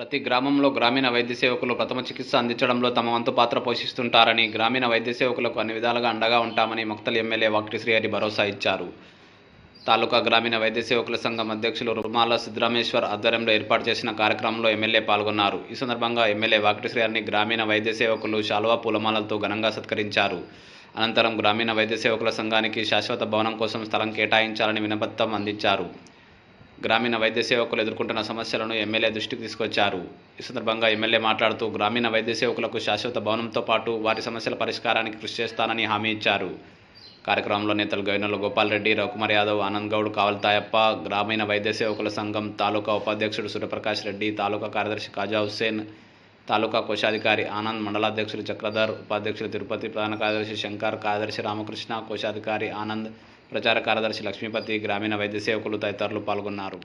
ప్రతి గ్రామంలో గ్రామీణ వైద్య సేవకులు ప్రథమ చికిత్స అందించడంలో తమ వంతు పాత్ర పోషిస్తుంటారని, గ్రామీణ వైద్య సేవకులకు అన్ని విధాలుగా అండగా ఉంటామని ముక్తల్ ఎమ్మెల్యే వాకిటి శ్రీహరి భరోసా ఇచ్చారు. తాలూకా గ్రామీణ వైద్య సేవకుల సంఘం అధ్యక్షులు రుమాల సిద్ధరామేశ్వర్ ఆధ్వర్యంలో ఏర్పాటు చేసిన కార్యక్రమంలో ఎమ్మెల్యే పాల్గొన్నారు. ఈ సందర్భంగా ఎమ్మెల్యే వాకిటి శ్రీహరిని గ్రామీణ వైద్య సేవకులు శాలువా పూలమాలలతో ఘనంగా సత్కరించారు. అనంతరం గ్రామీణ వైద్య సేవకుల సంఘానికి శాశ్వత భవనం కోసం స్థలం కేటాయించాలని వినపత్రం అందించారు. గ్రామీణ వైద్య సేవకులు ఎదుర్కొంటున్న సమస్యలను ఎమ్మెల్యే దృష్టికి తీసుకొచ్చారు. ఈ సందర్భంగా ఎమ్మెల్యే మాట్లాడుతూ గ్రామీణ వైద్య సేవకులకు శాశ్వత భవనంతో పాటు వారి సమస్యల పరిష్కారానికి కృషి చేస్తానని హామీ ఇచ్చారు. కార్యక్రమంలో నేతలు గైనోల గోపాల్ రెడ్డి, రవికుమార్ యాదవ్, ఆనంద్ గౌడ్, కావల్తాయప్ప, గ్రామీణ వైద్య సేవకుల సంఘం తాలూకా ఉపాధ్యక్షుడు సూర్యప్రకాష్ రెడ్డి, తాలూకా కార్యదర్శి ఖాజా హుస్సేన్, తాలూకా కోశాధికారి ఆనంద్, మండలాధ్యక్షులు చక్రధర్, ఉపాధ్యక్షులు తిరుపతి, ప్రధాన కార్యదర్శి శంకర్, కార్యదర్శి రామకృష్ణ, కోశాధికారి ఆనంద్, ప్రచార కార్యదర్శి లక్ష్మీపతి, గ్రామీణ వైద్య సేవకులు తదితరులు పాల్గొన్నారు.